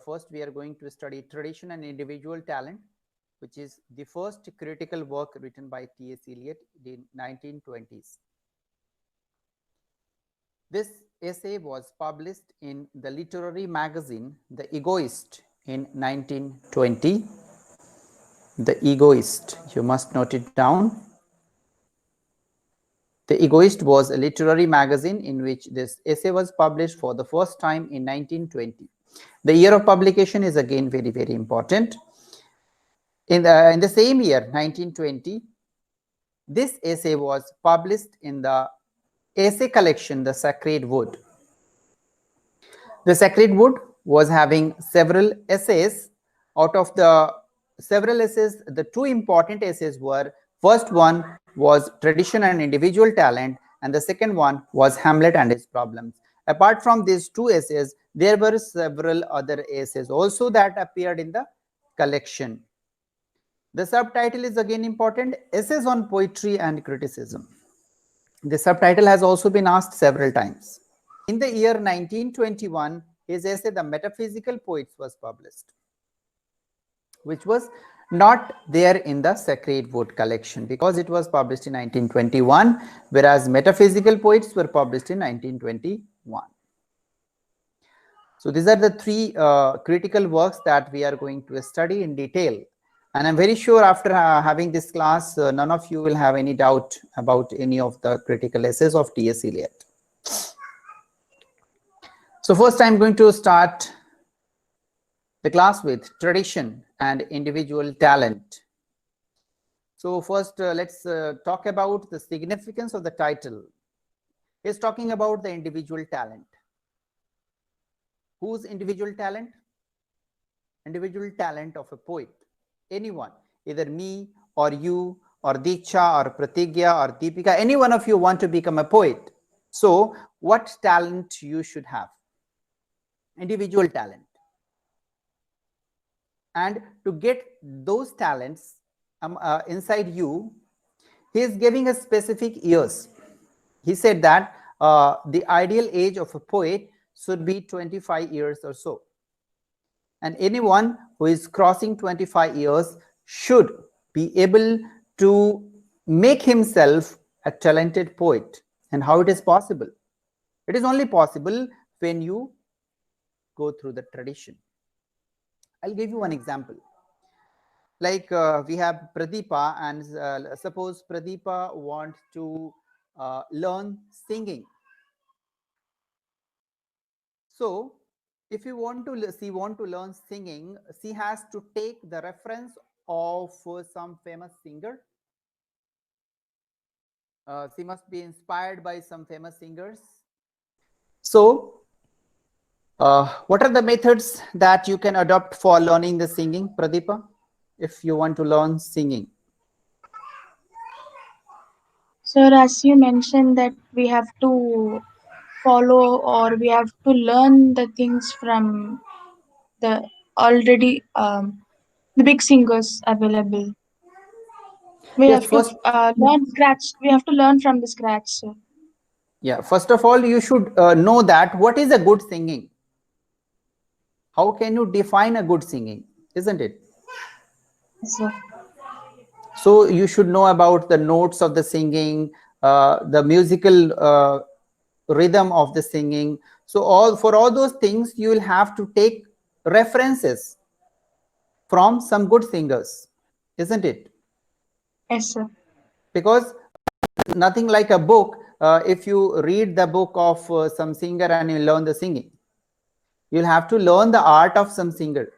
first we are going to study Tradition and Individual Talent, which is the first critical work written by T.S. Eliot in 1920s. This essay was published in the literary magazine The Egoist in 1920. The Egoist, you must note it down. The Egoist was a literary magazine in which this essay was published for the first time in 1920. The year of publication is again very, very important. In the same year, 1920, this essay was published in the essay collection, The Sacred Wood. The Sacred Wood was having several essays. Out of the several essays, the two important essays were, first one was Tradition and Individual Talent, and the second one was Hamlet and His Problems. Apart from these two essays, there were several other essays also that appeared in the collection. The subtitle is again important, Essays on Poetry and Criticism. The subtitle has also been asked several times. In the year 1921, his essay, The Metaphysical Poets, was published, which was not there in the Sacred Wood collection because it was published in 1921, whereas Metaphysical Poets were published in 1921. So these are the three critical works that we are going to study in detail. And I'm very sure after having this class, none of you will have any doubt about any of the critical essays of T.S. Eliot. So first I'm going to start the class with Tradition and Individual Talent. So first let's talk about the significance of the title. It's talking about the individual talent. Whose individual talent? Individual talent of a poet. Anyone, either me or you or Diksha or Pratigya or Deepika, any one of you want to become a poet. So what talent you should have? Individual talent. And to get those talents inside you, he is giving us specific years. He said that the ideal age of a poet should be 25 years or so. And anyone who is crossing 25 years should be able to make himself a talented poet. And how it is possible? It is only possible when you go through the tradition. I'll give you one example. Like we have Pradeepa, and suppose Pradeepa wants to learn singing. So if you want to learn singing, she has to take the reference of some famous singer. She must be inspired by some famous singers. So what are the methods that you can adopt for learning the singing, Pradeepa, if you want to learn singing? Sir, as you mentioned that we have to follow or we have to learn the things from the already the big singers available. We Yes, have to first learn scratch. We have to learn from the scratch. Sir. Yeah, first of all, you should know that what is a good singing. How can you define a good singing, isn't it? Sir. So you should know about the notes of the singing, the musical rhythm of the singing. So for all those things, you will have to take references from some good singers, isn't it? Yes, sir. Because nothing like a book. If you read the book of some singer and you learn the singing, you'll have to learn the art of some singer.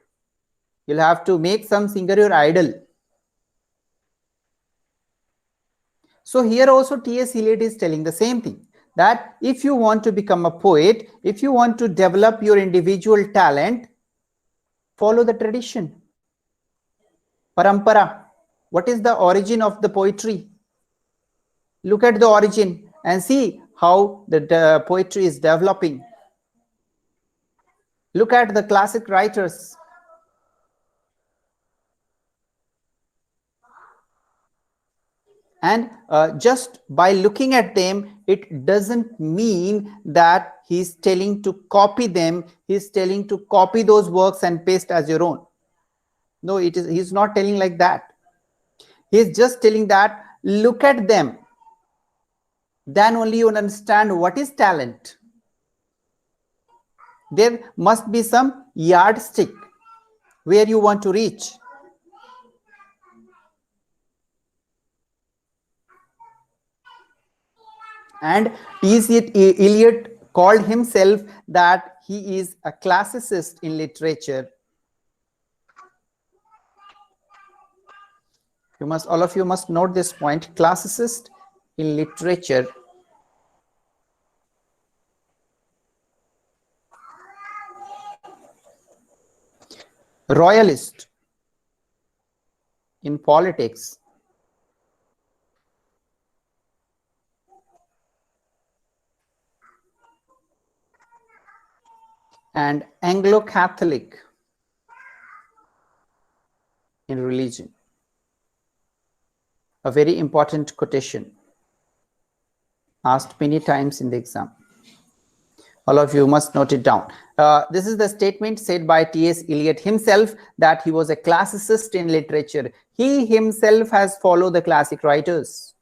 You'll have to make some singer your idol. So here also T.S. Eliot is telling the same thing, that if you want to become a poet, if you want to develop your individual talent, follow the tradition. Parampara. What is the origin of the poetry? Look at the origin and see how the poetry is developing. Look at the classic writers. And just by looking at them, it doesn't mean that he's telling to copy them, he's telling to copy those works and paste as your own. No, he's not telling like that. He's just telling that look at them, then only you understand what is talent. There must be some yardstick where you want to reach. And Eliot called himself that he is a classicist in literature. All of you must note this point, classicist in literature. Royalist in politics. And Anglo-Catholic in religion. A very important quotation asked many times in the exam. All of you must note it down. This is the statement said by T.S. Eliot himself, that he was a classicist in literature. He himself has followed the classic writers.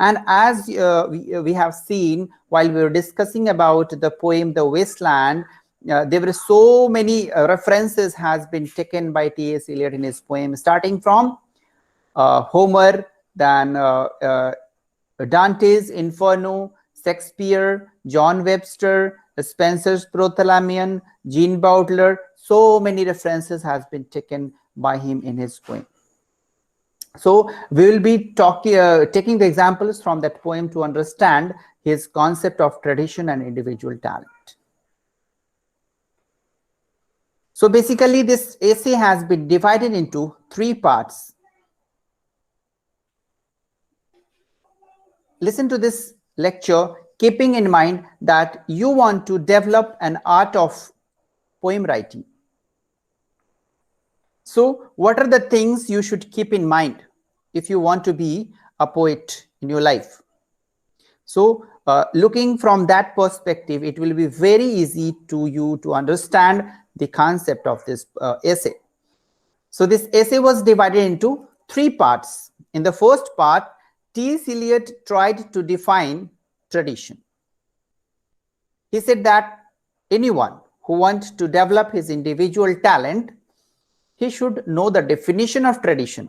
And as we have seen while we were discussing about the poem The Wasteland, there were so many references has been taken by T.S. Eliot in his poem, starting from Homer, then Dante's Inferno, Shakespeare, John Webster, Spencer's Protalamion, Jean Butler. So many references has been taken by him in his poem. So we will be taking the examples from that poem to understand his concept of tradition and individual talent. So basically this essay has been divided into 3 parts. Listen to this lecture keeping in mind that you want to develop an art of poem writing. So what are the things you should keep in mind if you want to be a poet in your life? So looking from that perspective, it will be very easy to you to understand the concept of this essay. So this essay was divided into 3 parts. In the first part, T.S. Eliot tried to define tradition. He said that anyone who wants to develop his individual talent, he should know the definition of tradition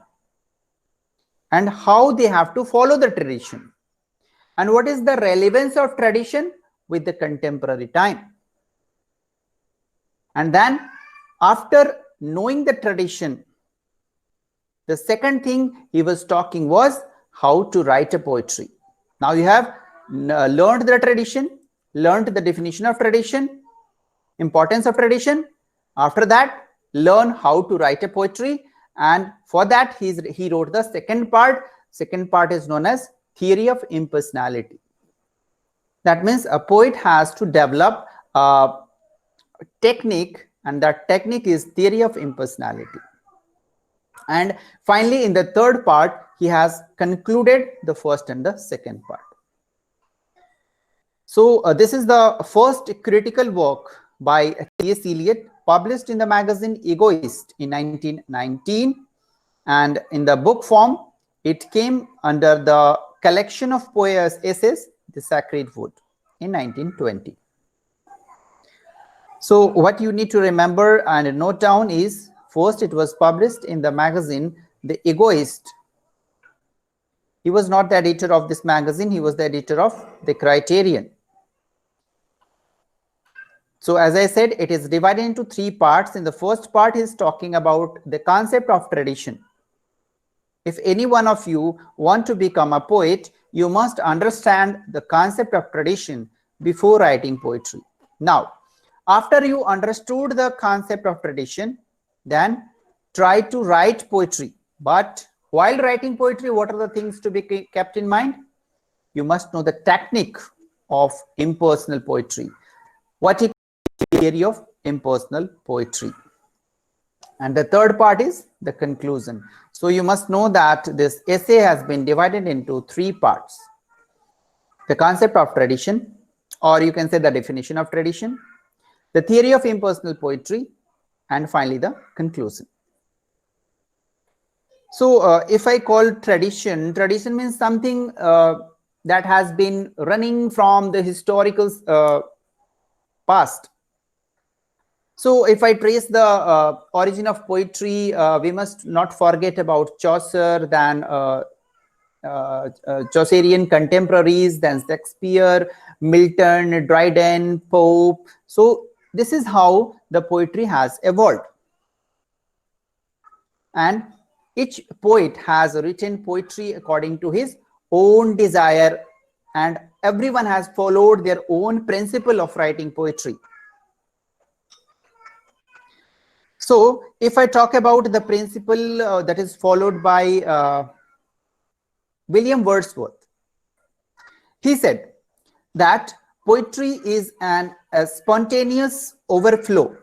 and how they have to follow the tradition, and what is the relevance of tradition with the contemporary time. And then after knowing the tradition, the second thing he was talking was how to write a poetry. Now you have learned the tradition, learned the definition of tradition, importance of tradition. After that, learn how to write a poetry, and for that he wrote the second part. Second part is known as theory of impersonality. That means a poet has to develop a technique, and that technique is theory of impersonality. And finally, in the third part, he has concluded the first and the second part. So this is the first critical work by T.S. Eliot, published in the magazine Egoist in 1919, and in the book form it came under the collection of essays The Sacred Wood in 1920. So what you need to remember and note down is, first, it was published in the magazine The Egoist. He was not the editor of this magazine, he was the editor of The Criterion. So as I said, it is divided into 3 parts. In the first part, he is talking about the concept of tradition. If any one of you want to become a poet, you must understand the concept of tradition before writing poetry. Now, after you understood the concept of tradition, then try to write poetry. But while writing poetry, what are the things to be kept in mind? You must know the technique of impersonal poetry. What he theory of impersonal poetry. And the third part is the conclusion. So you must know that this essay has been divided into three parts: the concept of tradition, or you can say the definition of tradition, the theory of impersonal poetry, and finally the conclusion. So if I call tradition, tradition means something that has been running from the historical past. So if I trace the origin of poetry, we must not forget about Chaucer, then Chaucerian contemporaries, then Shakespeare, Milton, Dryden, Pope. So this is how the poetry has evolved. And each poet has written poetry according to his own desire, and everyone has followed their own principle of writing poetry. So if I talk about the principle that is followed by William Wordsworth, he said that poetry is a spontaneous overflow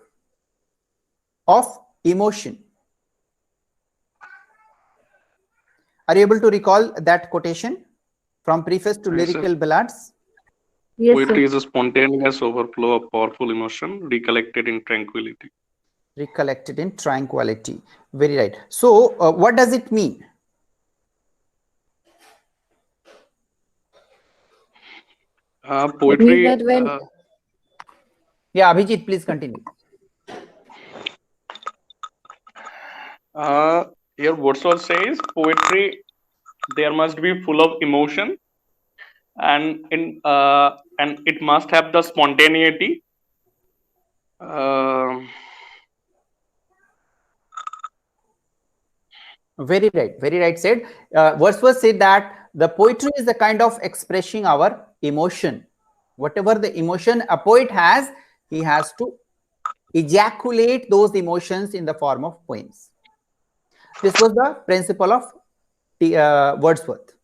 of emotion. Are you able to recall that quotation from Preface to Yes, sir. Lyrical Ballads? Yes, sir. Poetry is a spontaneous overflow of powerful emotion recollected in tranquility. Recollected in tranquility. Very right. So what does it mean? It means Poetry, that when Yeah, Abhijit, please continue. here Wordsworth says poetry there must be full of emotion, and it must have the spontaneity. Um Very right said. Wordsworth said that the poetry is a kind of expressing our emotion. Whatever the emotion a poet has, he has to ejaculate those emotions in the form of poems. This was the principle of Wordsworth.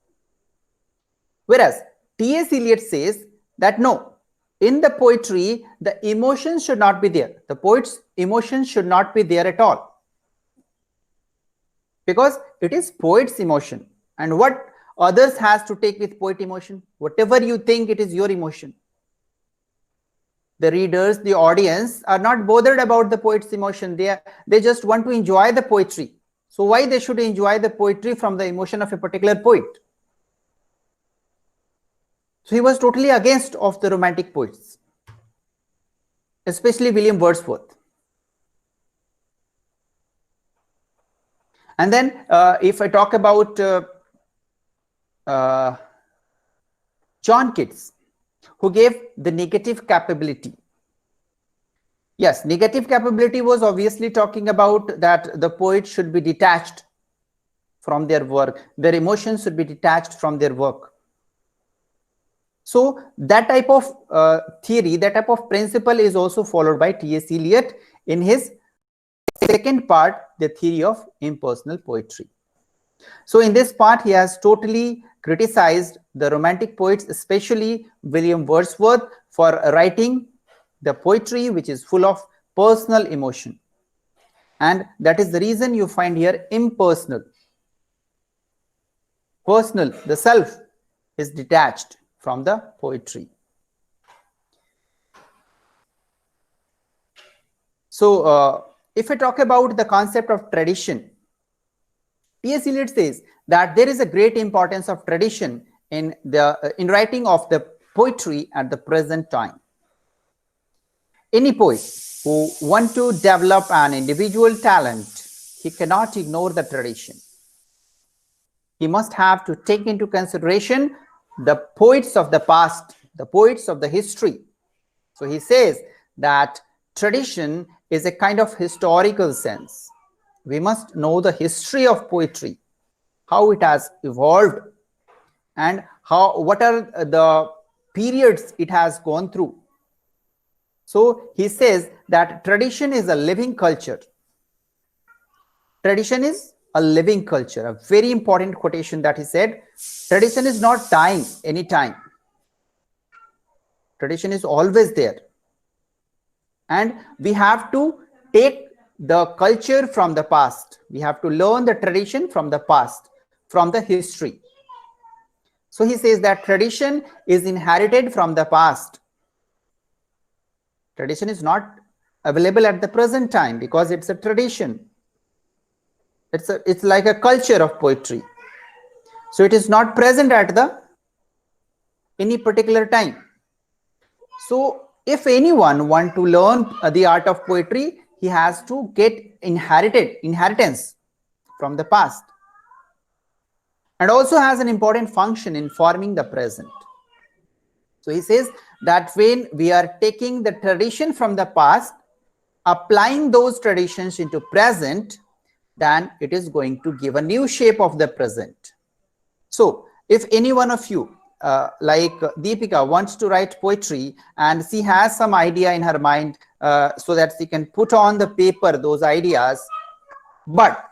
Whereas T.S. Eliot says that no, in the poetry, the emotions should not be there. The poet's emotions should not be there at all, because it is poet's emotion. And what others has to take with poet emotion? Whatever you think, it is your emotion. The readers, the audience are not bothered about the poet's emotion. They just want to enjoy the poetry. So why they should enjoy the poetry from the emotion of a particular poet? So he was totally against of the romantic poets, especially William Wordsworth. And then if I talk about uh, John Keats, who gave the negative capability. Yes, negative capability was obviously talking about that the poet should be detached from their work. Their emotions should be detached from their work. So that type of theory, that type of principle is also followed by T.S. Eliot in his second part, the theory of impersonal poetry. So in this part, he has totally criticized the romantic poets, especially William Wordsworth, for writing the poetry which is full of personal emotion. And that is the reason you find here impersonal. Personal, the self is detached from the poetry. So if I talk about the concept of tradition, T.S. Eliot says that there is a great importance of tradition in the writing of the poetry at the present time. Any poet who wants to develop an individual talent, he cannot ignore the tradition. He must have to take into consideration the poets of the past, the poets of the history. So he says that tradition is a kind of historical sense. We must know the history of poetry, how it has evolved, and what are the periods it has gone through. So he says that tradition is a living culture. Tradition is a living culture. A very important quotation that he said, tradition is not dying anytime. Tradition is always there. And we have to take the culture from the past. We have to learn the tradition from the past, from the history. So he says that tradition is inherited from the past. Tradition is not available at the present time because it's a tradition. It's like a culture of poetry. So it is not present at the any particular time. So if anyone want to learn the art of poetry, he has to get inheritance from the past, and also has an important function in forming the present. So he says that when we are taking the tradition from the past, applying those traditions into present, then it is going to give a new shape of the present. So if any one of you like Deepika wants to write poetry and she has some idea in her mind so that she can put on the paper those ideas, but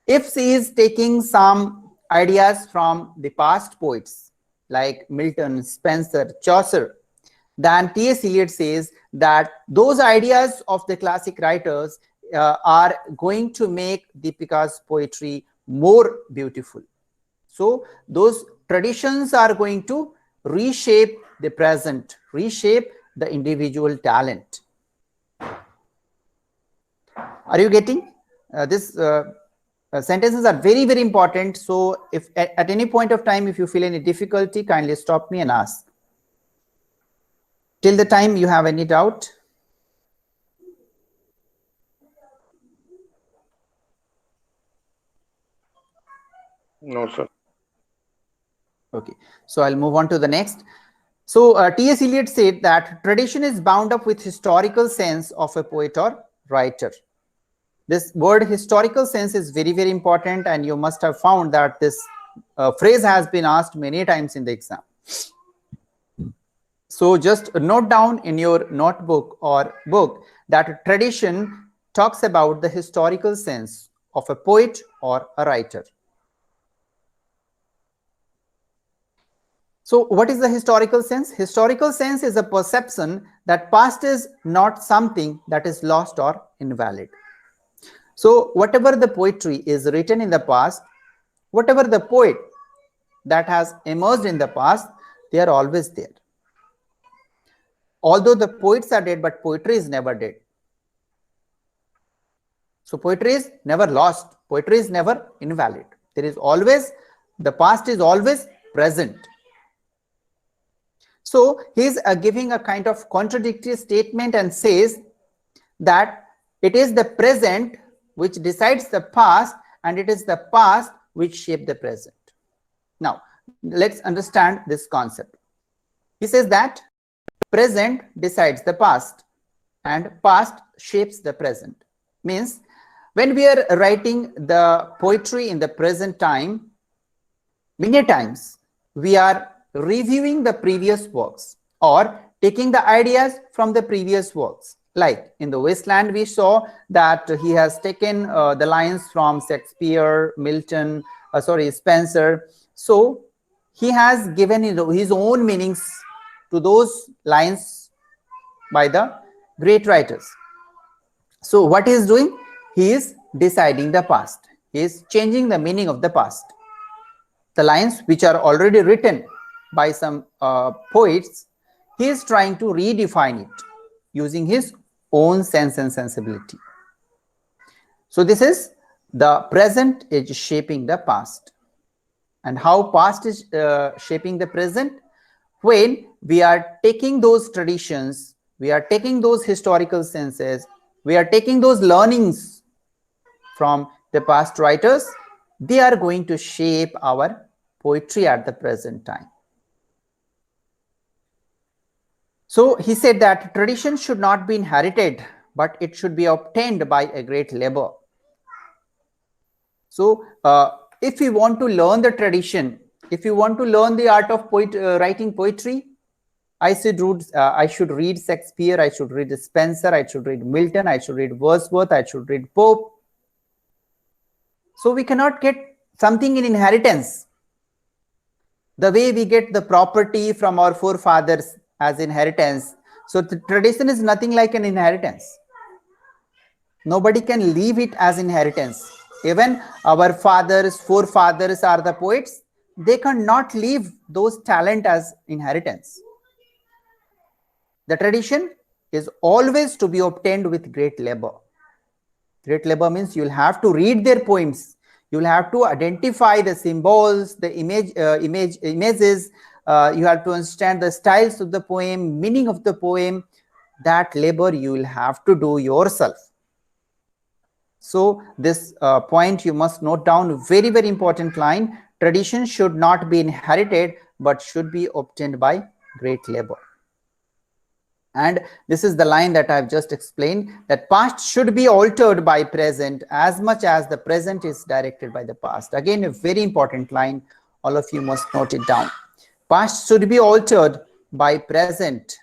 if she is taking some ideas from the past poets like Milton, Spencer, Chaucer, then T.S. Eliot says that those ideas of the classic writers are going to make Deepika's poetry more beautiful. So those traditions are going to reshape the present, reshape the individual talent. Are you getting this? Sentences are very, very important. So if at any point of time, if you feel any difficulty, kindly stop me and ask. Till the time you have any doubt. No, sir. Okay, so I'll move on to the next. So T.S. Eliot said that tradition is bound up with historical sense of a poet or writer. This word historical sense is very, very important, and you must have found that this phrase has been asked many times in the exam. So just note down in your notebook or book that tradition talks about the historical sense of a poet or a writer. So what is the historical sense? Historical sense is a perception that past is not something that is lost or invalid. So whatever the poetry is written in the past, whatever the poet that has emerged in the past, they are always there. Although the poets are dead, but poetry is never dead. So poetry is never lost. Poetry is never invalid. There is always, the past is always present. So he is giving a kind of contradictory statement and says that it is the present which decides the past, and it is the past which shapes the present. Now, let's understand this concept. He says that present decides the past and past shapes the present. Means when we are writing the poetry in the present time, many times we are reviewing the previous works or taking the ideas from the previous works. Like in the Wasteland, we saw that he has taken the lines from Shakespeare, Milton, Spencer. So he has given his own meanings to those lines by the great writers. So what he is doing? He is deciding the past. He is changing the meaning of the past. The lines which are already written by some poets, he is trying to redefine it using his own sense and sensibility. So this is the present is shaping the past. And how past is shaping the present? When we are taking those traditions, we are taking those historical senses, we are taking those learnings from the past writers, they are going to shape our poetry at the present time. So he said that tradition should not be inherited, but it should be obtained by a great labor. So if we want to learn the tradition, if you want to learn the art of writing poetry, I should read Shakespeare, I should read Spencer, I should read Milton, I should read Wordsworth, I should read Pope. So we cannot get something in inheritance. The way we get the property from our forefathers as inheritance. So the tradition is nothing like an inheritance. Nobody can leave it as inheritance. Even our fathers, forefathers are the poets. They cannot leave those talent as inheritance. The tradition is always to be obtained with great labor. Great labor means you'll have to read their poems. You'll have to identify the symbols, the images. You have to understand the styles of the poem, meaning of the poem. That labor you will have to do yourself. So this point you must note down, very, very important line. Tradition should not be inherited, but should be obtained by great labor. And this is the line that I've just explained, that past should be altered by present as much as the present is directed by the past. Again, a very important line. All of you must note it down. Past should be altered by present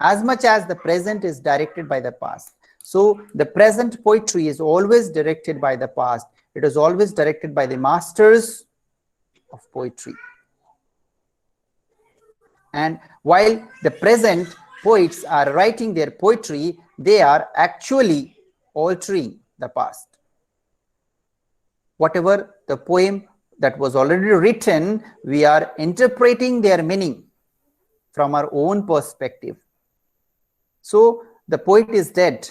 as much as the present is directed by the past. So the present poetry is always directed by the past. It is always directed by the masters of poetry. And while the present poets are writing their poetry, they are actually altering the past. Whatever the poem that was already written, we are interpreting their meaning from our own perspective. So the poet is dead,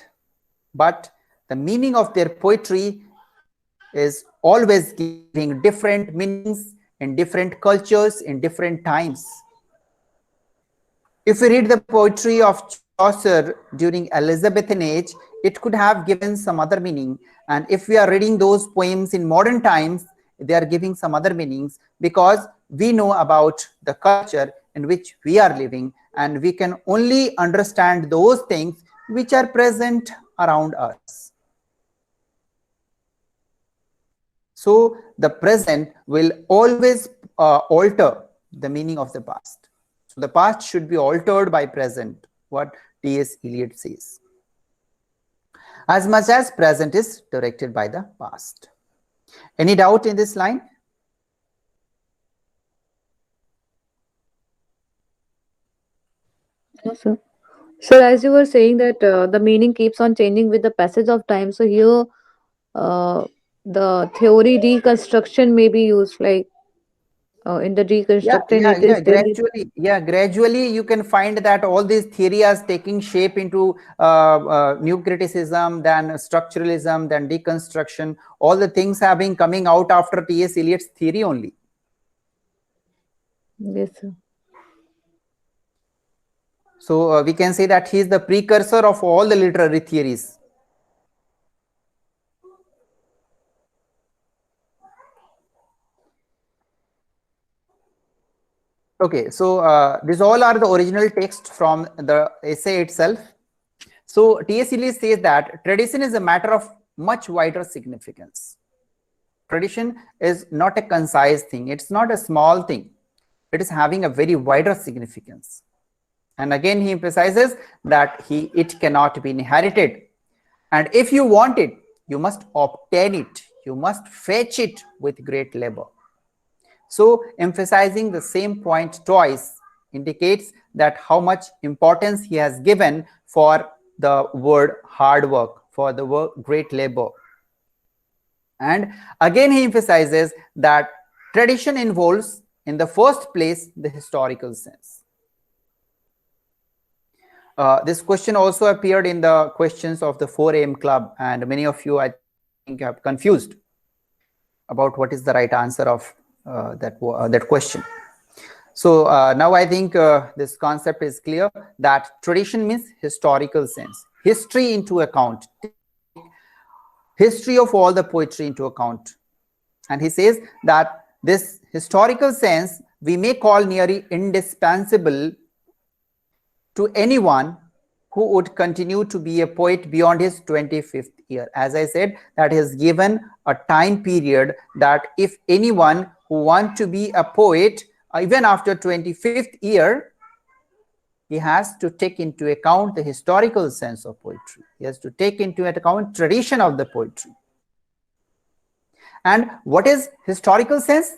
but the meaning of their poetry is always giving different meanings in different cultures, in different times. If we read the poetry of Chaucer during Elizabethan age, it could have given some other meaning. And if we are reading those poems in modern times, they are giving some other meanings, because we know about the culture in which we are living, and we can only understand those things which are present around us. So the present will always alter the meaning of the past. So the past should be altered by present, what T.S. Eliot says, as much as present is directed by the past. Any doubt in this line? No, sir. So as you were saying that the meaning keeps on changing with the passage of time. So here, uh, the theory reconstruction may be used, like in the reconstruction, it is there is. Gradually you can find that all these theories taking shape into new criticism, then structuralism, then deconstruction. All the things have been coming out after T.S. Eliot's theory only. Yes, sir. So we can say that he is the precursor of all the literary theories. Okay, so these all are the original text from the essay itself. So T.S. Eliot says that tradition is a matter of much wider significance. Tradition is not a concise thing. It's not a small thing. It is having a very wider significance. And again, he emphasizes that it cannot be inherited. And if you want it, you must obtain it. You must fetch it with great labor. So emphasizing the same point twice indicates that how much importance he has given for the word hard work, for the word great labor. And again he emphasizes that tradition involves, in the first place, the historical sense. This question also appeared in the questions of the 4 AM club, and many of you, I think, have confused about what is the right answer of that question. So now I think this concept is clear, that tradition means historical sense, history into account, history of all the poetry into account. And he says that this historical sense we may call nearly indispensable to anyone who would continue to be a poet beyond his 25th year. As I said, that is given a time period that if anyone who wants to be a poet even after 25th year, he has to take into account the historical sense of poetry. He has to take into account tradition of the poetry. And what is historical sense?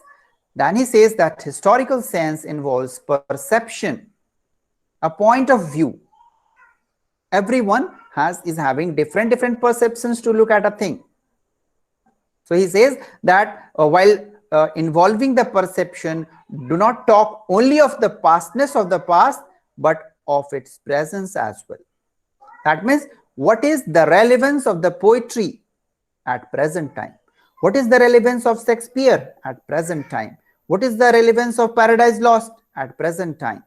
Then he says that historical sense involves perception, a point of view. Everyone is having different perceptions to look at a thing. So he says that while involving the perception, do not talk only of the pastness of the past, but of its presence as well. That means, what is the relevance of the poetry at present time? What is the relevance of Shakespeare at present time? What is the relevance of Paradise Lost at present time?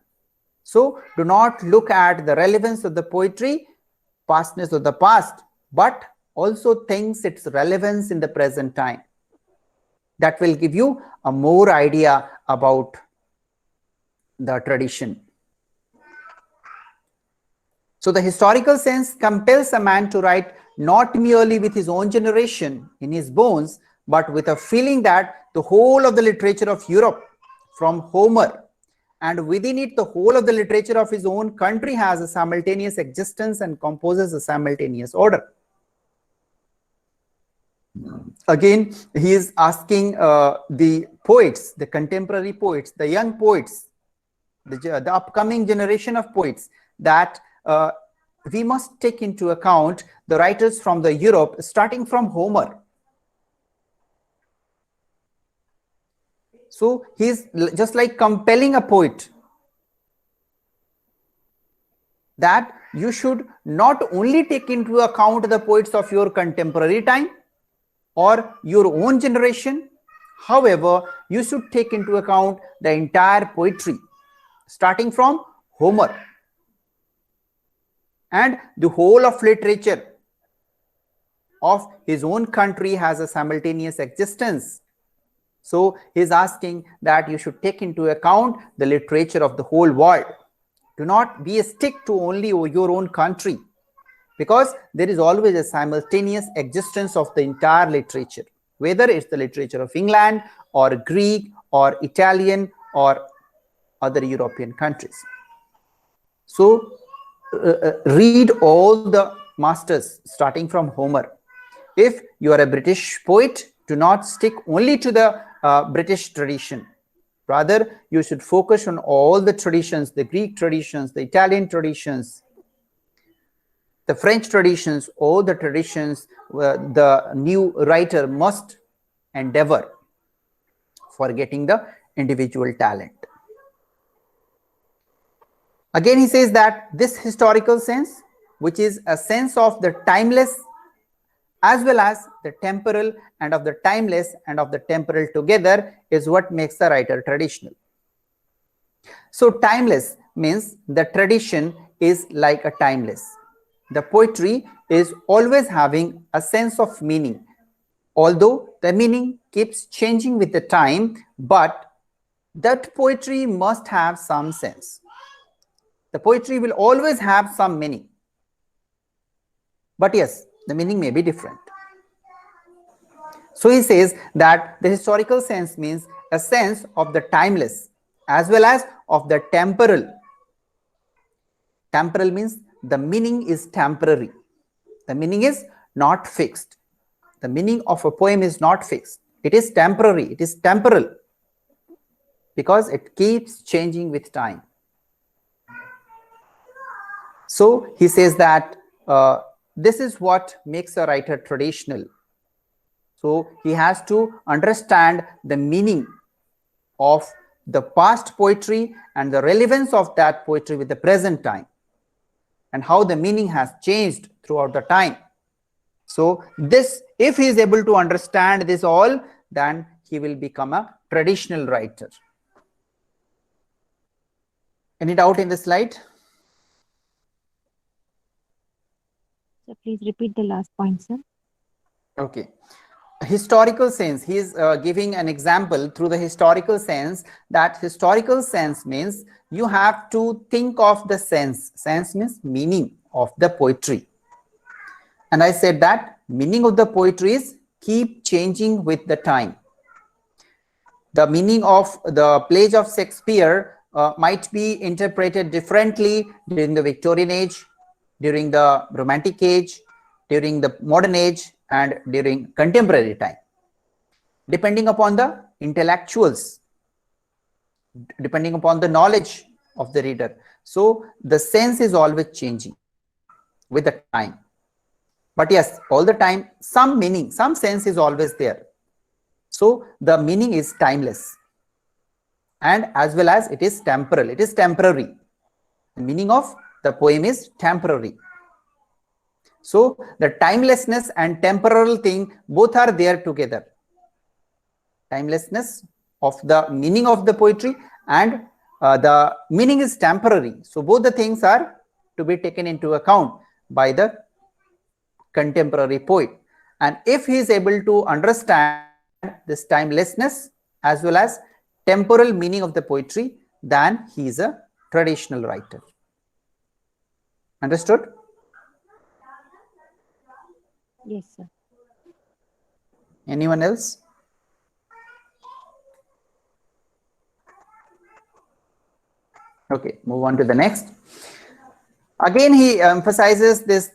So do not look at the relevance of the poetry, pastness of the past, but also thinks its relevance in the present time. That will give you a more idea about the tradition. So the historical sense compels a man to write not merely with his own generation in his bones, but with a feeling that the whole of the literature of Europe, from Homer, and within it the whole of the literature of his own country, has a simultaneous existence and composes a simultaneous order. Again, he is asking the poets, the contemporary poets, the young poets, the upcoming generation of poets, that we must take into account the writers from the Europe, starting from Homer. So he is just like compelling a poet that you should not only take into account the poets of your contemporary time or your own generation, however, you should take into account the entire poetry, starting from Homer. And the whole of literature of his own country has a simultaneous existence. So he is asking that you should take into account the literature of the whole world. Do not be a stick to only your own country, because there is always a simultaneous existence of the entire literature, whether it's the literature of England or Greek or Italian or other European countries. So read all the masters starting from Homer. If you are a British poet, do not stick only to the British tradition. Rather, you should focus on all the traditions, the Greek traditions, the Italian traditions, the French traditions, all the traditions the new writer must endeavor for getting the individual talent. Again, he says that this historical sense, which is a sense of the timeless as well as the temporal, and of the timeless and of the temporal together, is what makes the writer traditional. So timeless means the tradition is like a timeless. The poetry is always having a sense of meaning, although the meaning keeps changing with the time, but that poetry must have some sense. The poetry will always have some meaning. But yes, the meaning may be different. So he says that the historical sense means a sense of the timeless as well as of the temporal. Temporal means the meaning is temporary. The meaning is not fixed. The meaning of a poem is not fixed. It is temporary. It is temporal because it keeps changing with time. So he says that this is what makes a writer traditional. So he has to understand the meaning of the past poetry and the relevance of that poetry with the present time, and how the meaning has changed throughout the time. So this, if he is able to understand this all, then he will become a traditional writer. Any doubt in this slide? So please repeat the last point, sir. Okay. Historical sense, he is giving an example through the historical sense, that historical sense means you have to think of the sense. Sense means meaning of the poetry. And I said that meaning of the poetry is keep changing with the time. The meaning of the plays of Shakespeare might be interpreted differently during the Victorian age, during the Romantic age, during the modern age, and during contemporary time, depending upon the intellectuals, depending upon the knowledge of the reader. So the sense is always changing. with the time. But yes, all the time, some meaning, some sense is always there. So the meaning is timeless, and as well as it is temporal, it is temporary. The meaning of the poem is temporary. So the timelessness and temporal thing both are there together. Timelessness of the meaning of the poetry, and the meaning is temporary. So both the things are to be taken into account by the contemporary poet. And if he is able to understand this timelessness as well as temporal meaning of the poetry, then he is a traditional writer. Understood? Yes, sir. Anyone else? Okay, move on to the next. Again, he emphasizes this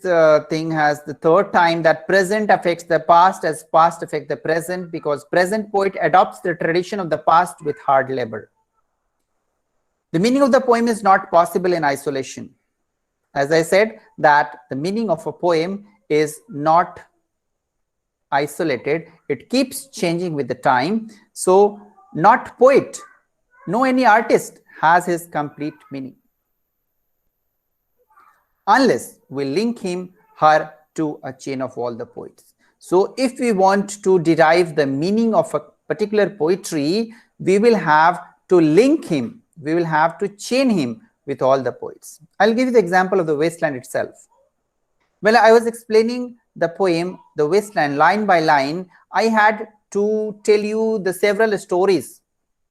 thing as the third time, that present affects the past as past affect the present, because present poet adopts the tradition of the past with hard labor. The meaning of the poem is not possible in isolation. As I said, that the meaning of a poem is not isolated, it keeps changing with the time. So not poet, no any artist has his complete meaning, unless we link him, her to a chain of all the poets. So if we want to derive the meaning of a particular poetry, we will have to link him, we will have to chain him with all the poets. I'll give you the example of the Wasteland itself. When I was explaining the poem, The Wasteland, line by line, I had to tell you the several stories.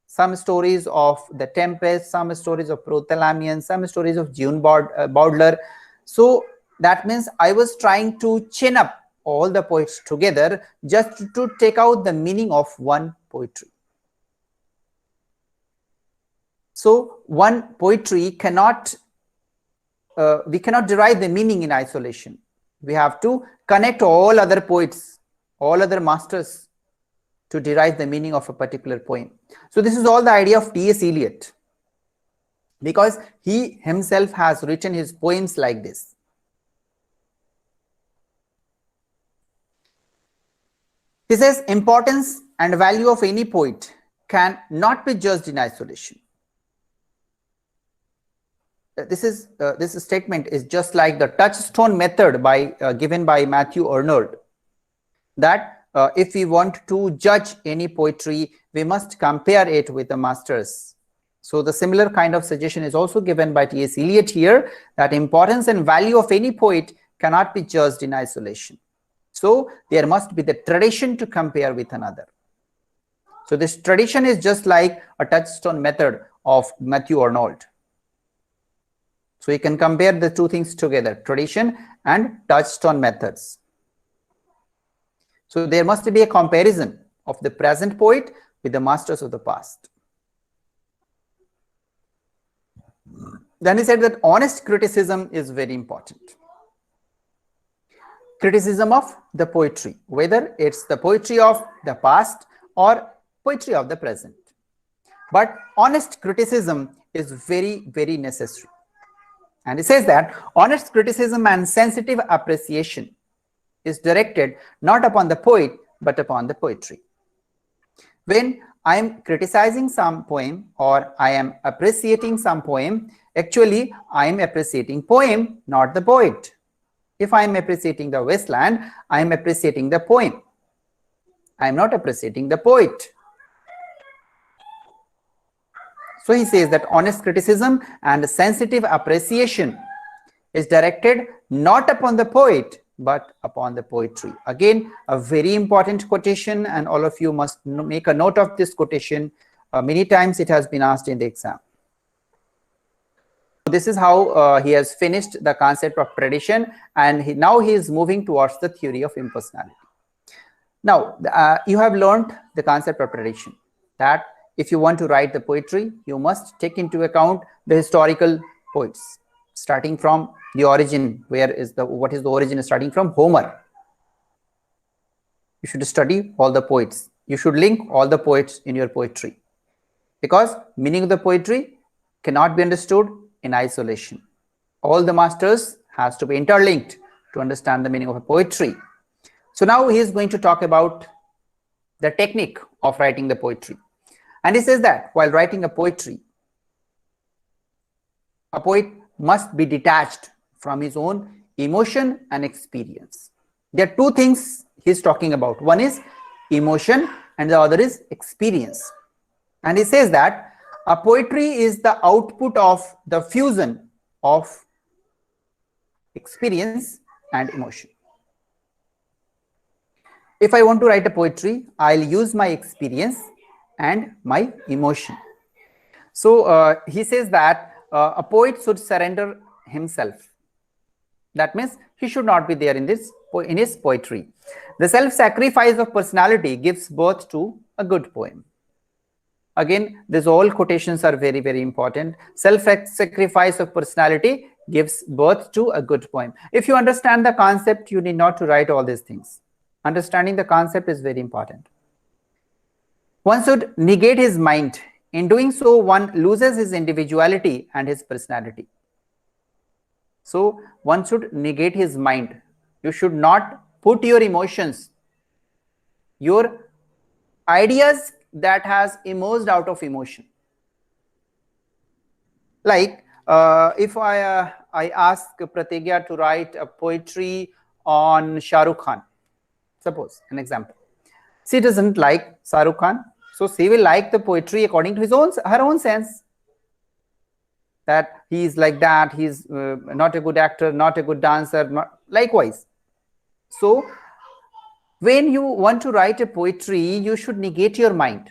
Some stories of The Tempest, some stories of Prothalamion, some stories of June Baudelaire. So that means I was trying to chain up all the poets together just to take out the meaning of one poetry. So one poetry cannot, we cannot derive the meaning in isolation. We have to connect all other poets, all other masters to derive the meaning of a particular poem. So this is all the idea of T.S. Eliot, because he himself has written his poems like this. He says, importance and value of any poet can not be judged in isolation. This statement is just like the touchstone method given by Matthew Arnold, that if we want to judge any poetry, we must compare it with the masters. So the similar kind of suggestion is also given by T.S. Eliot here, that importance and value of any poet cannot be judged in isolation. So there must be the tradition to compare with another. So this tradition is just like a touchstone method of Matthew Arnold. So you can compare the two things together, tradition and touchstone methods. So there must be a comparison of the present poet with the masters of the past. Then he said that honest criticism is very important. Criticism of the poetry, whether it's the poetry of the past or poetry of the present. But honest criticism is very, very necessary. And he says that honest criticism and sensitive appreciation is directed not upon the poet, but upon the poetry. When I am criticizing some poem or I am appreciating some poem, actually I am appreciating poem, not the poet. If I am appreciating the Wasteland, I am appreciating the poem. I am not appreciating the poet. So he says that honest criticism and sensitive appreciation is directed not upon the poet, but upon the poetry. Again, a very important quotation, and all of you must make a note of this quotation. Many times it has been asked in the exam. This is how he has finished the concept of tradition, and now he is moving towards the theory of impersonality. Now, you have learned the concept of tradition, that if you want to write the poetry, you must take into account the historical poets, starting from the origin. What is the origin? Starting from Homer. You should study all the poets. You should link all the poets in your poetry, because meaning of the poetry cannot be understood in isolation. All the masters has to be interlinked to understand the meaning of a poetry. So now he is going to talk about the technique of writing the poetry. And he says that while writing a poetry, a poet must be detached from his own emotion and experience. There are two things he's talking about. One is emotion and the other is experience. And he says that a poetry is the output of the fusion of experience and emotion. If I want to write a poetry, I'll use my experience and my emotion. So he says that a poet should surrender himself. That means he should not be there in his poetry. The self-sacrifice of personality gives birth to a good poem. Again, these all quotations are very, very important. Self-sacrifice of personality gives birth to a good poem. If you understand the concept, you need not to write all these things. Understanding the concept is very important. One should negate his mind. In doing so, one loses his individuality and his personality. So one should negate his mind. You should not put your emotions, your ideas that has emerged out of emotion. Like if I ask Pratigya to write a poetry on Shah Rukh Khan, suppose an example. She doesn't like Shah Rukh Khan, so she will like the poetry according to her own sense. That he is like that, he's not a good actor, not a good dancer, likewise. So when you want to write a poetry, you should negate your mind.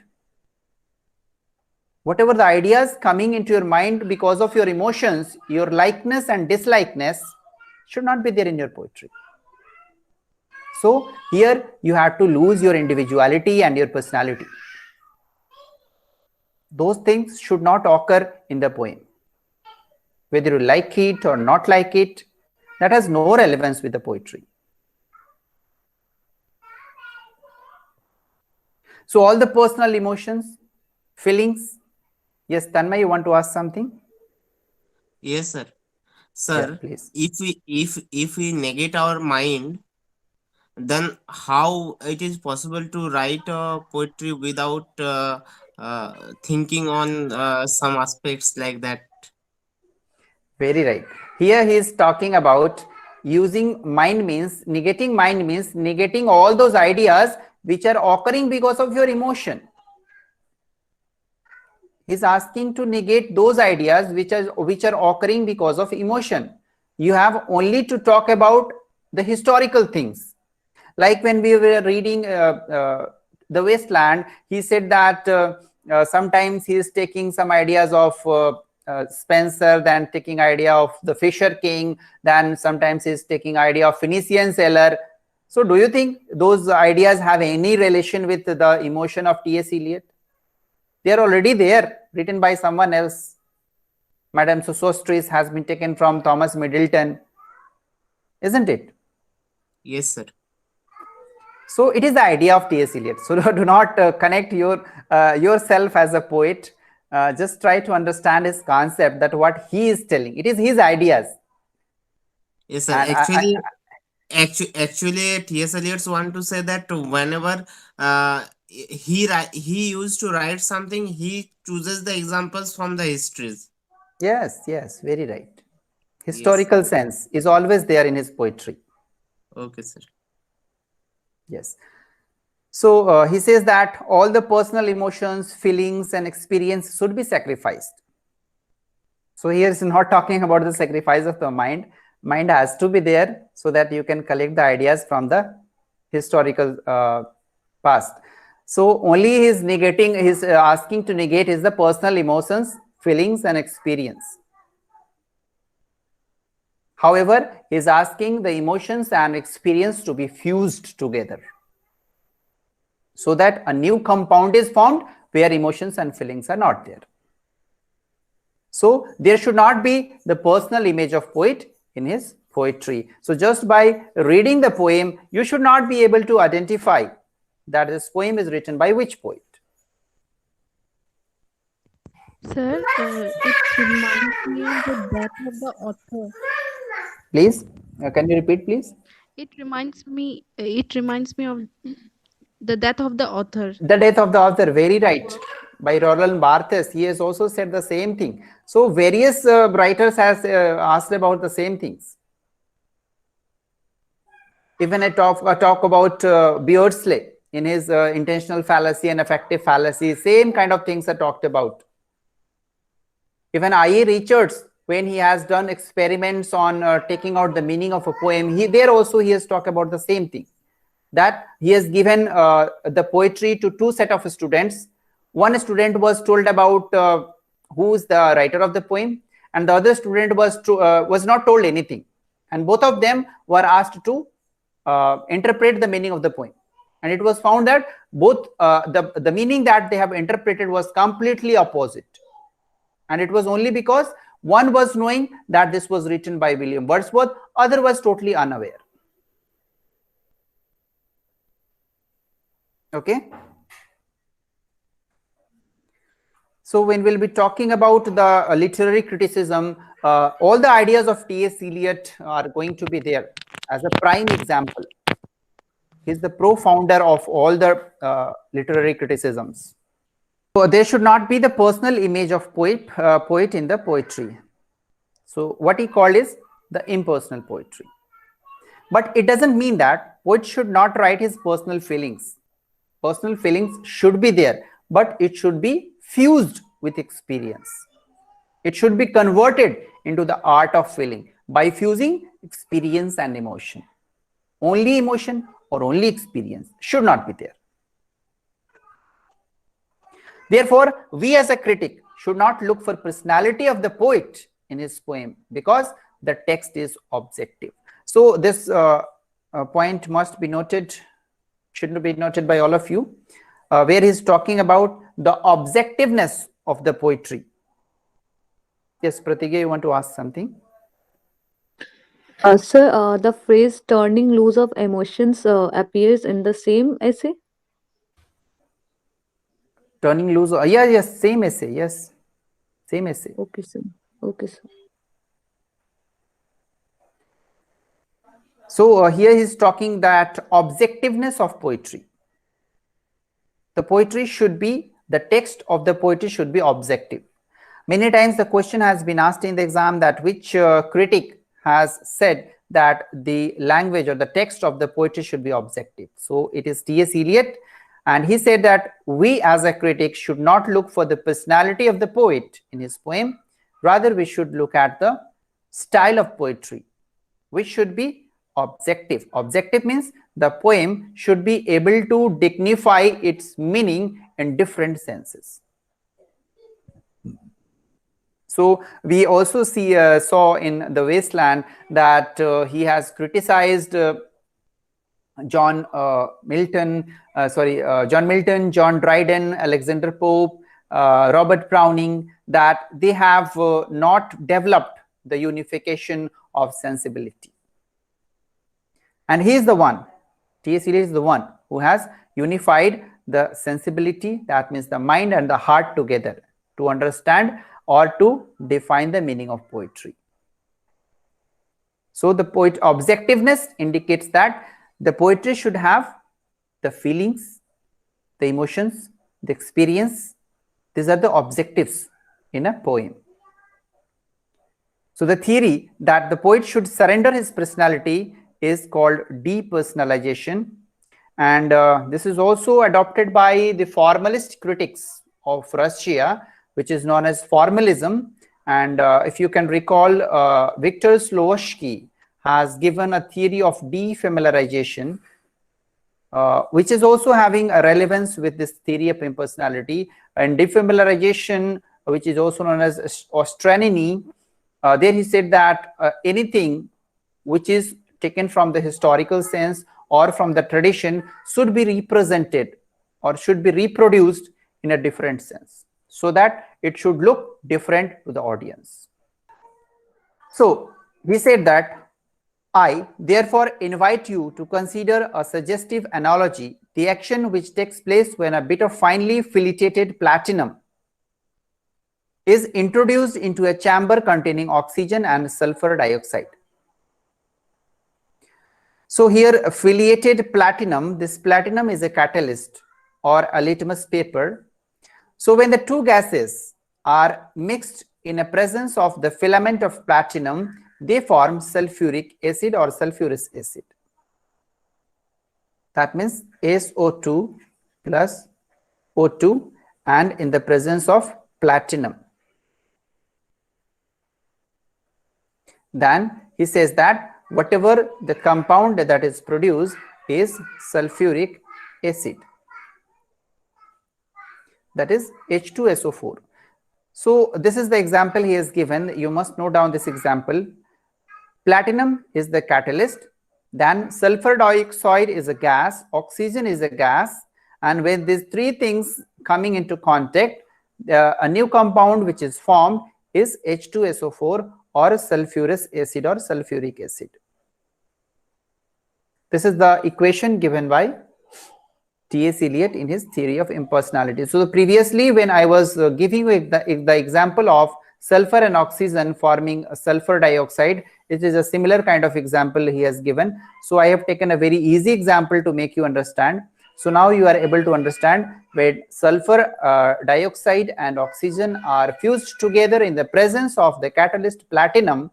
Whatever the ideas coming into your mind because of your emotions, your likeness and dislikeness should not be there in your poetry. So here you have to lose your individuality and your personality. Those things should not occur in the poem. Whether you like it or not like it, that has no relevance with the poetry. So all the personal emotions, feelings. Yes, Tanmay, you want to ask something? Yes, sir. Yeah, Sir, please. if we negate our mind, then how it is possible to write a poetry without thinking on some aspects like that? Very right. Here he is talking about using mind means negating all those ideas which are occurring because of your emotion. He's asking to negate those ideas which are occurring because of emotion. You have only to talk about the historical things. Like when we were reading the Wasteland, he said that sometimes he is taking some ideas of Spencer, then taking idea of the Fisher King, then sometimes he's taking idea of Phoenician sailor. So do you think those ideas have any relation with the emotion of T.S. Eliot? They are already there, written by someone else. Madame Sosostris has been taken from Thomas Middleton, isn't it? Yes, sir. So it is the idea of T.S. Eliot. So do not connect yourself as a poet. Just try to understand his concept, that what he is telling. It is his ideas. Yes, sir. And Actually, T.S. Eliot want to say that whenever he used to write something, he chooses the examples from the histories. yes, very right. Yes. Historical sense is always there in his poetry. Okay, sir. Yes. So he says that all the personal emotions, feelings, and experience should be sacrificed. So here is not talking about the sacrifice of the mind. Mind has to be there so that you can collect the ideas from the historical past. So only his asking to negate is the personal emotions, feelings, and experience. However, he is asking the emotions and experience to be fused together, so that a new compound is formed where emotions and feelings are not there. So there should not be the personal image of poet in his poetry. So just by reading the poem, you should not be able to identify that this poem is written by which poet. Sir, it reminds me of the death of the author. Please, can you repeat, please? It reminds me of the death of the author. The Death of the Author, very right, by Roland Barthes. He has also said the same thing. So various writers has asked about the same things. Even I talk about Beardsley in his intentional fallacy and effective fallacy. Same kind of things are talked about. Even I.A. Richards, when he has done experiments on taking out the meaning of a poem, he has talked about the same thing. That he has given the poetry to two set of students. One student was told about who is the writer of the poem, and the other student was not told anything. And both of them were asked to interpret the meaning of the poem. And it was found that both the meaning that they have interpreted was completely opposite. And it was only because one was knowing that this was written by William Wordsworth, other was totally unaware. Okay. So when we'll be talking about the literary criticism, all the ideas of T.S. Eliot are going to be there as a prime example. He's the pro-founder of all the literary criticisms. So there should not be the personal image of poet in the poetry. So what he called is the impersonal poetry. But it doesn't mean that poet should not write his personal feelings. Personal feelings should be there, but it should be fused with experience. It should be converted into the art of feeling by fusing experience and emotion. Only emotion or only experience should not be there. Therefore, we as a critic should not look for personality of the poet in his poem, because the text is objective. So this point must be noted, should be noted by all of you, where he's talking about the objectiveness of the poetry. Yes, Pratigya, you want to ask something? Sir, the phrase turning loose of emotions appears in the same essay? Turning loose, yes, same essay, yes, same essay. Okay, sir. Okay, sir. So here he's talking that objectiveness of poetry. The poetry should be, the text of the poetry should be objective. Many times the question has been asked in the exam that which critic has said that the language or the text of the poetry should be objective. So it is T.S. Eliot, and he said that we as a critic should not look for the personality of the poet in his poem, rather we should look at the style of poetry, which should be objective. Objective means the poem should be able to dignify its meaning in different senses. So we also saw in The Wasteland that he has criticized John Milton, John Dryden, Alexander Pope, Robert Browning, that they have not developed the unification of sensibility. And he is the one, T.S. Eliot is the one who has unified the sensibility, that means the mind and the heart together, to understand or to define the meaning of poetry. So the objectiveness indicates that the poetry should have the feelings, the emotions, the experience. These are the objectives in a poem. So the theory that the poet should surrender his personality is called depersonalization, and this is also adopted by the formalist critics of Russia, which is known as formalism. And if you can recall, Viktor Slowacki has given a theory of defamiliarization, which is also having a relevance with this theory of impersonality. And defamiliarization, which is also known as Ostranini, there he said that anything which is taken from the historical sense or from the tradition should be represented or should be reproduced in a different sense, so that it should look different to the audience. So he said that I therefore invite you to consider a suggestive analogy, the action which takes place when a bit of finely filleted platinum is introduced into a chamber containing oxygen and sulfur dioxide. So here affiliated platinum, this platinum is a catalyst or a litmus paper. So when the two gases are mixed in a presence of the filament of platinum, they form sulfuric acid or sulfurous acid. That means SO2 plus O2 and in the presence of platinum. Then he says that whatever the compound that is produced is sulfuric acid, that is H2SO4. So this is the example he has given. You must note down this example. Platinum is the catalyst, then sulfur dioxide is a gas, oxygen is a gas, and when these three things coming into contact, a new compound which is formed is H2SO4 or sulfurous acid or sulfuric acid. This is the equation given by T.S. Eliot in his theory of impersonality. So previously when I was giving you the example of sulfur and oxygen forming a sulfur dioxide, it is a similar kind of example he has given. So I have taken a very easy example to make you understand. So now you are able to understand when sulfur dioxide and oxygen are fused together in the presence of the catalyst platinum,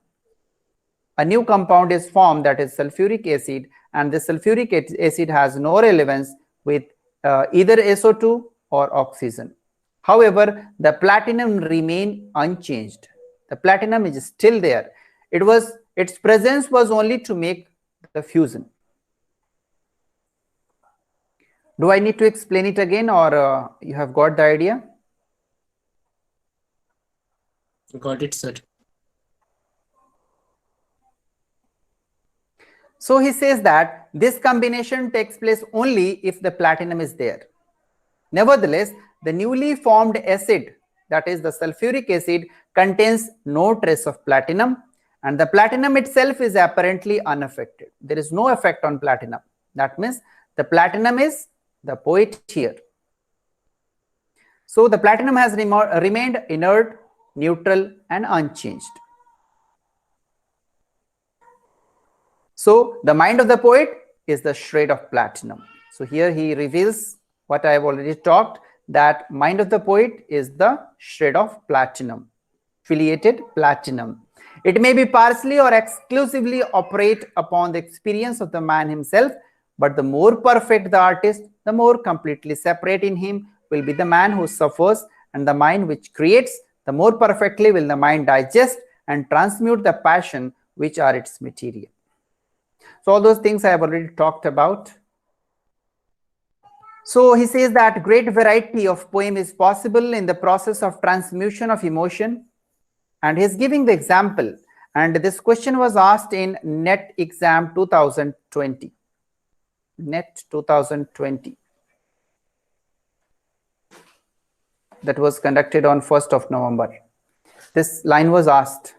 a new compound is formed, that is sulfuric acid, and the sulfuric acid has no relevance with either SO2 or oxygen. However, the platinum remain unchanged. The platinum is still there. Its presence was only to make the fusion. Do I need to explain it again, or you have got the idea? Got it, sir. So he says that this combination takes place only if the platinum is there. Nevertheless, the newly formed acid, that is the sulfuric acid, contains no trace of platinum, and the platinum itself is apparently unaffected. There is no effect on platinum. That means the platinum is the poet here. So the platinum has remained inert, neutral, and unchanged. So the mind of the poet is the shred of platinum. So here he reveals what I have already talked, that mind of the poet is the shred of platinum, affiliated platinum. It may be partially or exclusively operate upon the experience of the man himself, but the more perfect the artist, the more completely separate in him will be the man who suffers, and the mind which creates, the more perfectly will the mind digest and transmute the passion which are its material. So all those things I have already talked about. So he says that great variety of poem is possible in the process of transmutation of emotion, and he is giving the example, and this question was asked in NET exam 2020. NET 2020. That was conducted on 1st of November. This line was asked.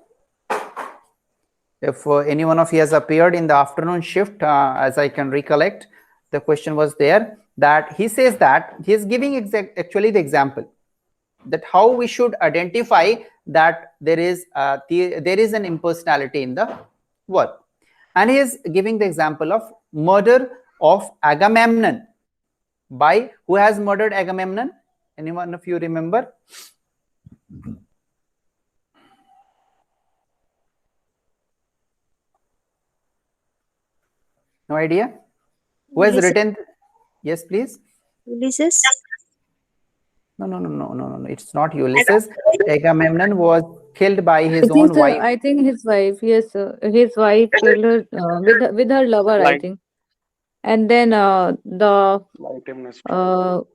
If any one of you has appeared in the afternoon shift, as I can recollect, the question was there, that he says that he is giving actually the example that how we should identify that there is an impersonality in the work, and he is giving the example of murder of Agamemnon. By who has murdered Agamemnon? Anyone of you remember? No idea? Who has written? Yes, please. Ulysses? No. It's not Ulysses. Agamemnon was killed by his own wife. I think his wife. Yes, his wife killed her with her lover. I think, and then the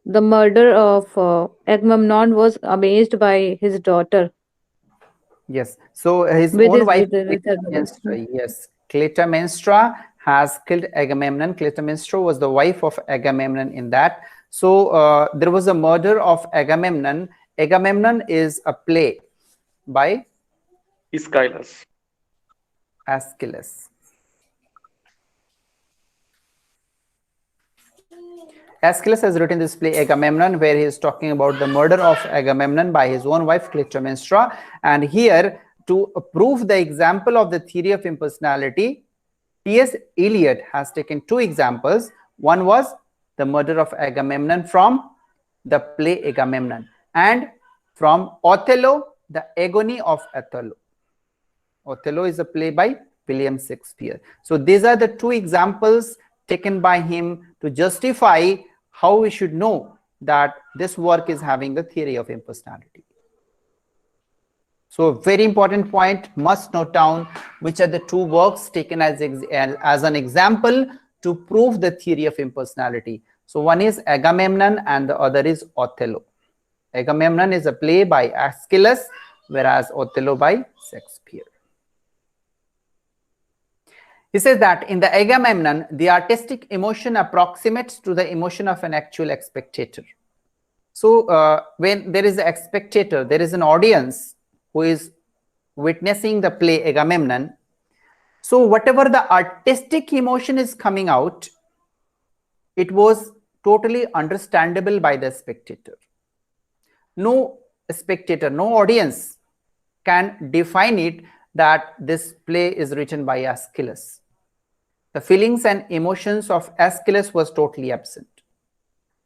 murder of Agamemnon was amazed by his daughter. Yes. So his own wife, Clytemnestra, yes, Clytemnestra has killed Agamemnon. Clytemnestra was the wife of Agamemnon in that. So there was a murder of Agamemnon. Agamemnon is a play by Aeschylus. Aeschylus. Aeschylus has written this play Agamemnon, where he is talking about the murder of Agamemnon by his own wife Clytemnestra. And here, to prove the example of the theory of impersonality, T.S. Eliot has taken two examples. One was the murder of Agamemnon from the play Agamemnon, and from Othello, the agony of Othello. Othello is a play by William Shakespeare. So these are the two examples taken by him to justify how we should know that this work is having a theory of impersonality. So very important point, must note down which are the two works taken as an example to prove the theory of impersonality. So one is Agamemnon and the other is Othello. Agamemnon is a play by Aeschylus, whereas Othello by Shakespeare. He says that in the Agamemnon, the artistic emotion approximates to the emotion of an actual spectator. So when there is a spectator, there is an audience who is witnessing the play Agamemnon. So whatever the artistic emotion is coming out, it was totally understandable by the spectator. No spectator, no audience can define it that this play is written by Aeschylus. The feelings and emotions of Aeschylus was totally absent.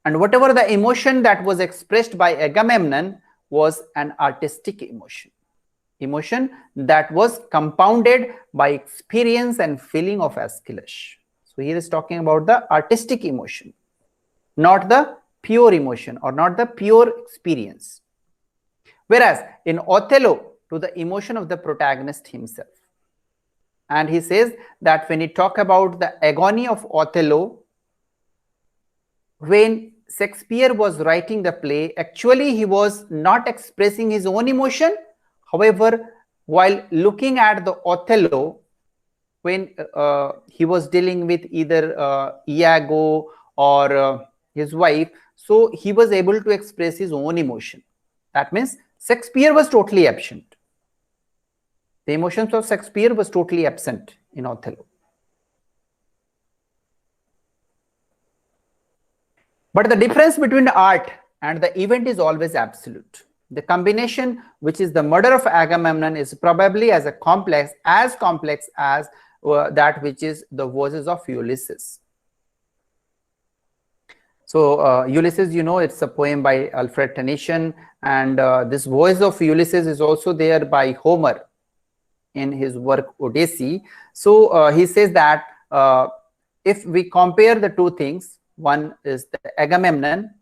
And whatever the emotion that was expressed by Agamemnon was an artistic emotion. Emotion that was compounded by experience and feeling of Aeschylus. So here is talking about the artistic emotion, not the pure emotion or not the pure experience. Whereas in Othello, to the emotion of the protagonist himself. And he says that when he talk about the agony of Othello, when Shakespeare was writing the play, actually he was not expressing his own emotion. However, while looking at the Othello, when he was dealing with either Iago or his wife, so he was able to express his own emotion. That means Shakespeare was totally absent. The emotions of Shakespeare was totally absent in Othello. But the difference between the art and the event is always absolute. The combination, which is the murder of Agamemnon, is probably as complex as that which is the voices of Ulysses. So Ulysses, you know, it's a poem by Alfred Tennyson, and this voice of Ulysses is also there by Homer in his work Odyssey. So he says that if we compare the two things, one is the Agamemnon,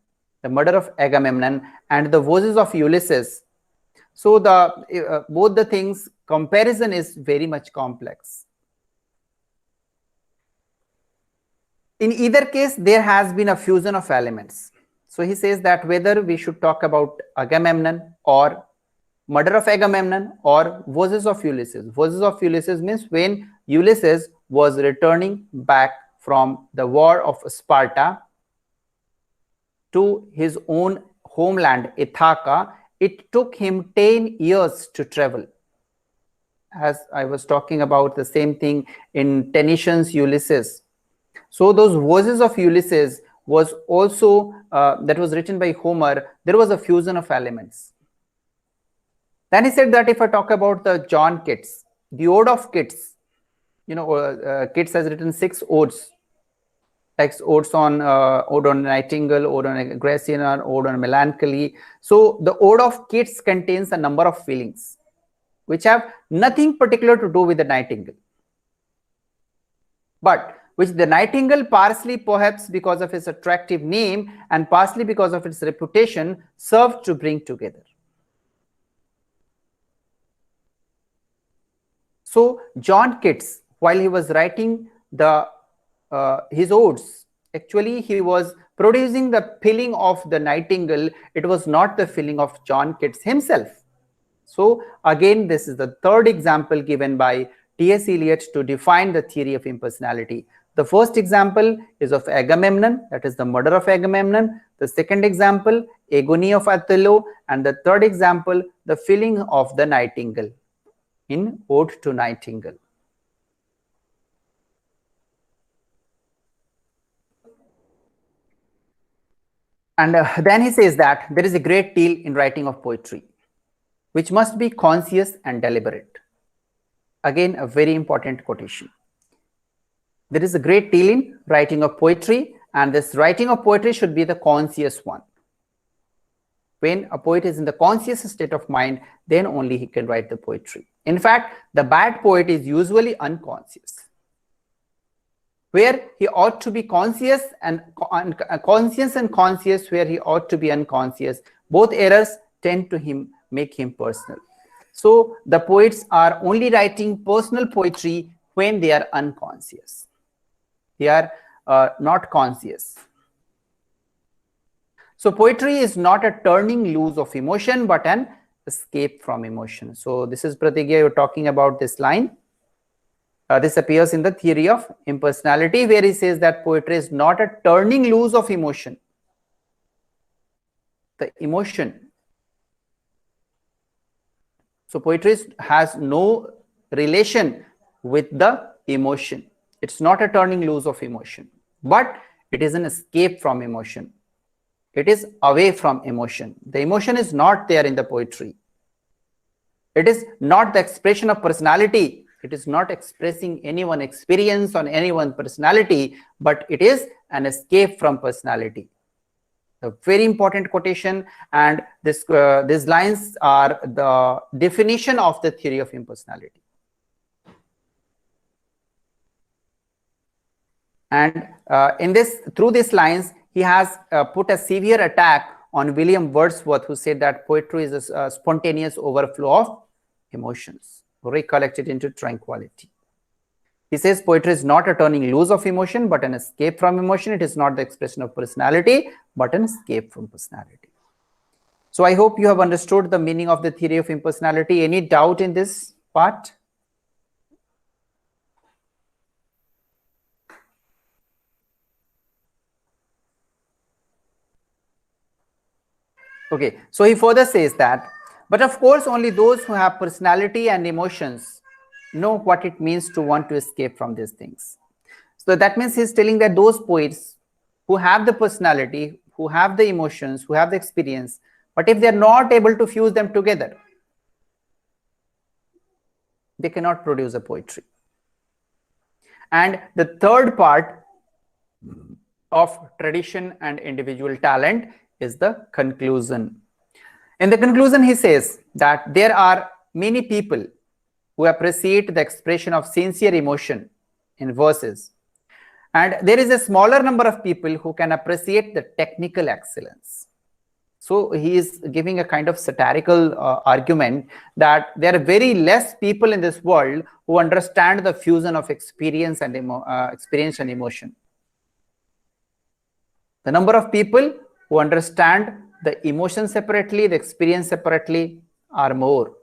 the murder of Agamemnon, and the voices of Ulysses. So the both the things comparison is very much complex. In either case, there has been a fusion of elements. So he says that whether we should talk about Agamemnon or murder of Agamemnon or voices of Ulysses. Voices of Ulysses means when Ulysses was returning back from the war of Sparta to his own homeland Ithaca, it took him 10 years to travel. As I was talking about the same thing in Tennyson's Ulysses. So those voices of Ulysses was also, that was written by Homer, there was a fusion of elements. Then he said that if I talk about the John Keats, the Ode of Keats, you know, Keats has written 6 odes, like odes on Ode on Nightingale, Ode on Graciana, Ode on Melancholy. So the Ode of Keats contains a number of feelings which have nothing particular to do with the nightingale, but which the nightingale, partially perhaps because of its attractive name and partially because of its reputation, served to bring together. So John Keats, while he was writing the his odes, actually he was producing the feeling of the nightingale. It was not the feeling of John Keats himself. So again, this is the third example given by T.S. Eliot to define the theory of impersonality. The first example is of Agamemnon, that is the murder of Agamemnon. The second example, agony of Othello, and the third example, the feeling of the nightingale in Ode to Nightingale. And then he says that there is a great deal in writing of poetry, which must be conscious and deliberate. Again, a very important quotation. There is a great deal in writing of poetry, and this writing of poetry should be the conscious one. When a poet is in the conscious state of mind, then only he can write the poetry. In fact, the bad poet is usually unconscious, where he ought to be conscious, and conscious where he ought to be unconscious. Both errors tend to make him personal. So the poets are only writing personal poetry when they are unconscious. They are not conscious. So poetry is not a turning loose of emotion, but an escape from emotion. So this is Pratigya, you're talking about this line. This appears in the theory of impersonality, where he says that poetry is not a turning loose of emotion. The emotion. So poetry has no relation with the emotion. It's not a turning loose of emotion, but it is an escape from emotion. It is away from emotion. The emotion is not there in the poetry. It is not the expression of personality. It is not expressing anyone's experience on anyone's personality, but it is an escape from personality. A very important quotation, and these lines are the definition of the theory of impersonality. And through these lines, he has put a severe attack on William Wordsworth, who said that poetry is a spontaneous overflow of emotions, recollected into tranquility. He says poetry is not a turning loose of emotion, but an escape from emotion. It is not the expression of personality, but an escape from personality. So I hope you have understood the meaning of the theory of impersonality. Any doubt in this part? Okay, so he further says that, but of course only those who have personality and emotions know what it means to want to escape from these things. So that means he's telling that those poets who have the personality, who have the emotions, who have the experience, but if they're not able to fuse them together, they cannot produce a poetry. And the third part of tradition and individual talent is the conclusion. In the conclusion, he says that there are many people who appreciate the expression of sincere emotion in verses, and there is a smaller number of people who can appreciate the technical excellence. So he is giving a kind of satirical argument that there are very less people in this world who understand the fusion of experience and emotion. The number of people who understand the emotion separately, the experience separately, are more.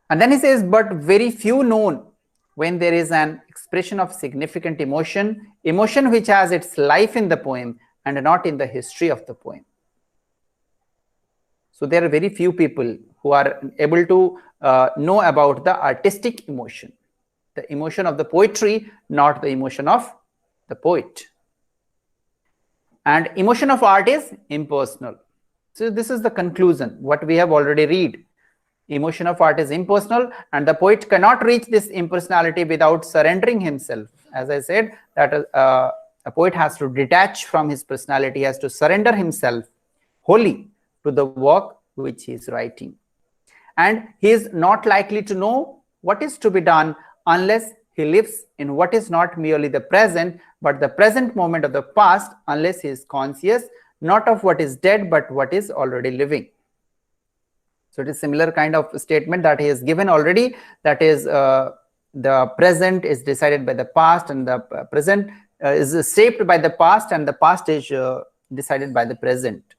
And then he says, but very few known when there is an expression of significant emotion which has its life in the poem and not in the history of the poem. So there are very few people who are able to know about the artistic emotion, the emotion of the poetry, not the emotion of the poet. And emotion of art is impersonal. So this is the conclusion, what we have already read. Emotion of art is impersonal, and the poet cannot reach this impersonality without surrendering himself. As I said, that a poet has to detach from his personality, has to surrender himself wholly to the work which he is writing. And he is not likely to know what is to be done unless he lives in what is not merely the present, but the present moment of the past, unless he is conscious, not of what is dead, but what is already living. So it is similar kind of statement that he has given already, that is the present is decided by the past, and the present is shaped by the past, and the past is decided by the present.